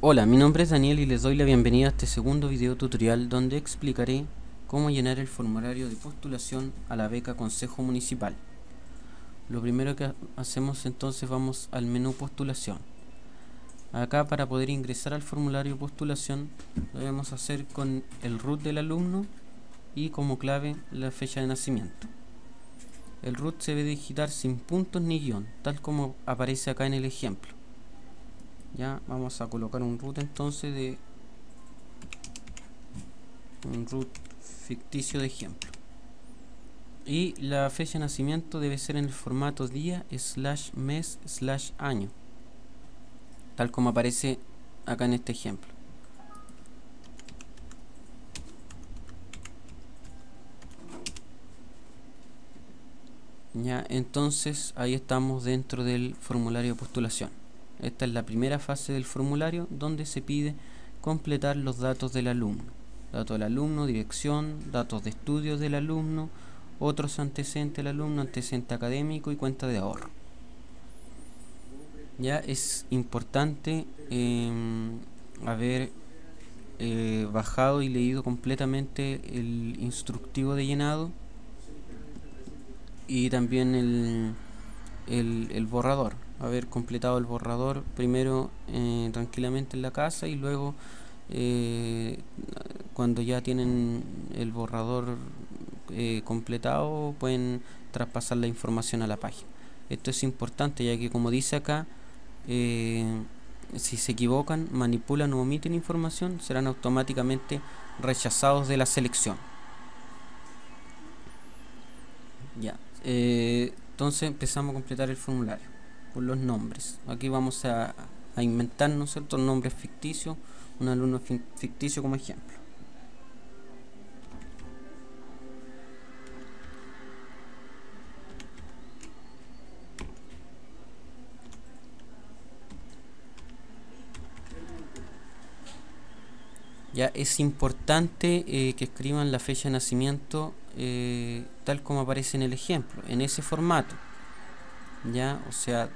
Hola, mi nombre es Daniel y les doy la bienvenida a este segundo video tutorial donde explicaré cómo llenar el formulario de postulación a la beca Consejo Municipal. Lo primero que hacemos entonces, vamos al menú postulación. Acá, para poder ingresar al formulario de postulación, lo debemos hacer con el root del alumno y como clave la fecha de nacimiento. El root se debe digitar sin puntos ni guión, tal como aparece acá en el ejemplo. Ya vamos a colocar un root entonces de un root ficticio de ejemplo, y la fecha de nacimiento debe ser en el formato día/mes/año, tal como aparece acá en este ejemplo. Ya, entonces ahí estamos dentro del formulario de postulación. Esta es la primera fase del formulario, donde se pide completar los datos del alumno. Datos del alumno, dirección, datos de estudios del alumno, otros antecedentes del alumno, antecedente académico y cuenta de ahorro. Ya es importante haber bajado y leído completamente el instructivo de llenado y también el borrador. Haber completado el borrador primero tranquilamente en la casa, y luego cuando ya tienen el borrador completado, pueden traspasar la información a la página. Esto es importante, ya que, como dice acá, si se equivocan, manipulan o omiten información, serán automáticamente rechazados de la selección. Ya, entonces empezamos a completar el formulario por los nombres. Aquí vamos a inventar, ¿no es cierto?, nombres ficticios, un alumno ficticio como ejemplo. Ya es importante que escriban la fecha de nacimiento tal como aparece en el ejemplo, en ese formato. Ya, o sea,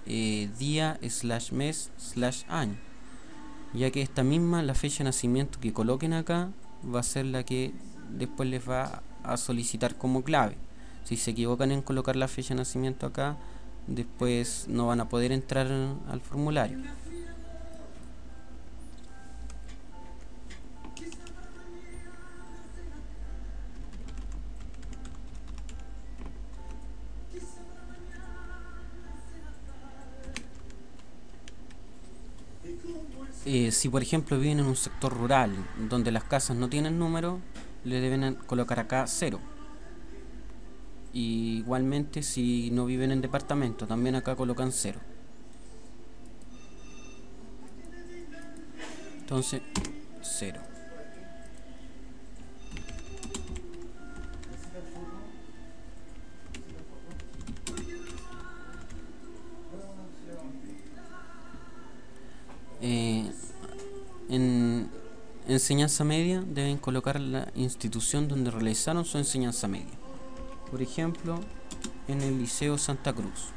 día/mes/año, ya que esta misma, la fecha de nacimiento que coloquen acá, va a ser la que después les va a solicitar como clave. Si se equivocan en colocar la fecha de nacimiento acá, después no van a poder entrar al formulario. Si por ejemplo viven en un sector rural donde las casas no tienen número, le deben colocar acá 0. Y igualmente, si no viven en departamento, también acá colocan 0. Entonces, 0. En enseñanza media deben colocar la institución donde realizaron su enseñanza media. Por ejemplo, en el Liceo Santa Cruz,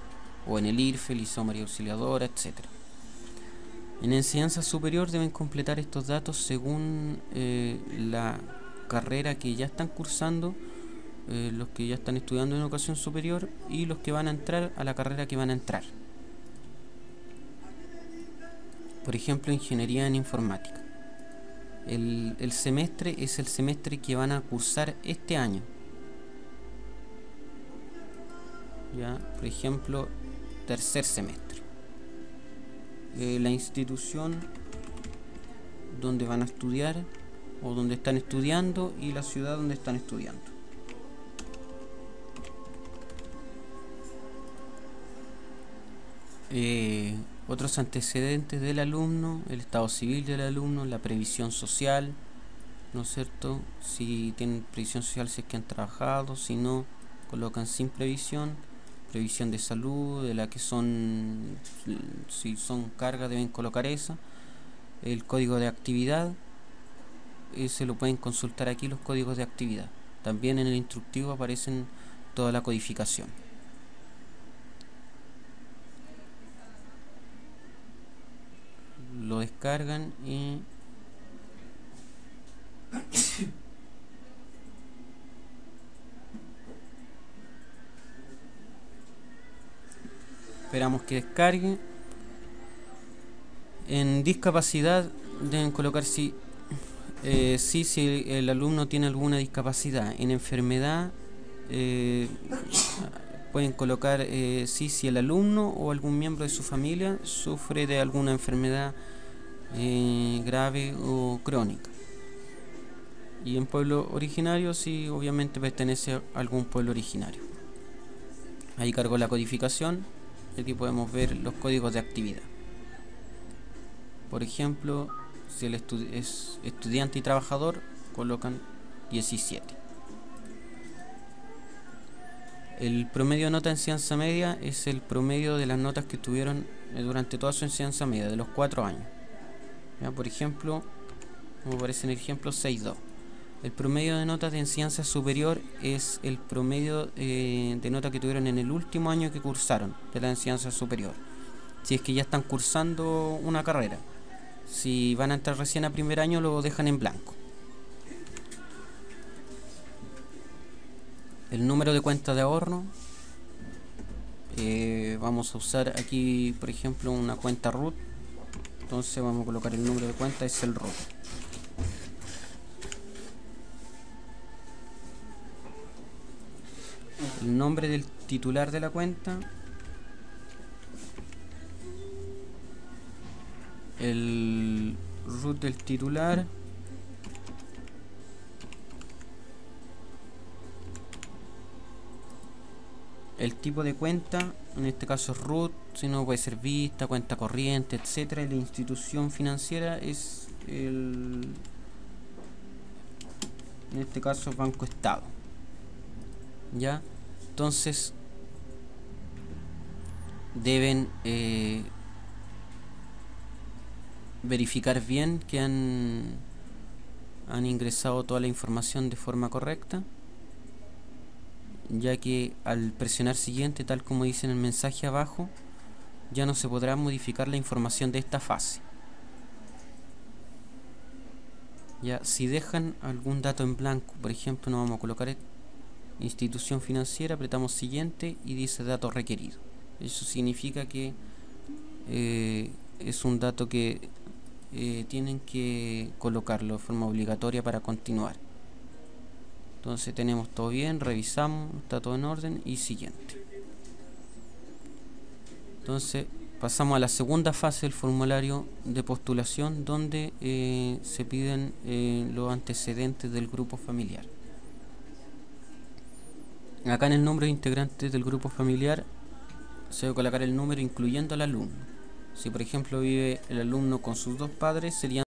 o en el IRFE, Liceo María Auxiliadora, etc. En enseñanza superior deben completar estos datos según la carrera que ya están cursando, los que ya están estudiando en educación superior y los que van a entrar a la carrera que van a entrar. Por ejemplo, ingeniería en informática. El semestre es el semestre que van a cursar este año. Ya, por ejemplo, tercer semestre. La institución donde van a estudiar o donde están estudiando, y la ciudad donde están estudiando. Otros antecedentes del alumno: el estado civil del alumno, la previsión social, ¿no es cierto? Si tienen previsión social, si es que han trabajado; si no, colocan sin previsión. Previsión de salud, de la que son, si son cargas, deben colocar esa. El código de actividad, se lo pueden consultar aquí, los códigos de actividad. También en el instructivo aparecen toda la codificación. descargan y esperamos que descargue. En discapacidad deben colocar si el alumno tiene alguna discapacidad. En enfermedad pueden colocar si el alumno o algún miembro de su familia sufre de alguna enfermedad grave o crónica. Y en pueblo originario, si obviamente pertenece a algún pueblo originario. Ahí cargó la codificación y aquí podemos ver los códigos de actividad. Por ejemplo, si el es estudiante y trabajador, colocan 17. El promedio de nota en enseñanza media es el promedio de las notas que tuvieron durante toda su enseñanza media, de los 4 años. ¿Ya? Por ejemplo, como aparece en el ejemplo, 6.2. El promedio de notas de enseñanza superior es el promedio de notas que tuvieron en el último año que cursaron de la enseñanza superior. Si es que ya están cursando una carrera. Si van a entrar recién a primer año, lo dejan en blanco. El número de cuenta de ahorro. Vamos a usar aquí, por ejemplo, una cuenta root. Entonces vamos a colocar el número de cuenta, es el root. El nombre del titular de la cuenta, el root del titular, el tipo de cuenta, en este caso es root, si no puede ser vista, cuenta corriente, etcétera. Y la institución financiera es en este caso Banco Estado. ¿Ya? Entonces deben verificar bien que han ingresado toda la información de forma correcta, ya que al presionar siguiente, tal como dice en el mensaje abajo, ya no se podrá modificar la información de esta fase. Ya, si dejan algún dato en blanco, por ejemplo, nos vamos a colocar institución financiera, apretamos siguiente y dice dato requerido. Eso significa que es un dato que tienen que colocarlo de forma obligatoria para continuar. Entonces tenemos todo bien, revisamos, está todo en orden y siguiente. Entonces pasamos a la segunda fase del formulario de postulación, donde se piden los antecedentes del grupo familiar. Acá en el nombre de integrantes del grupo familiar se debe colocar el número incluyendo al alumno. Si por ejemplo vive el alumno con sus dos padres, serían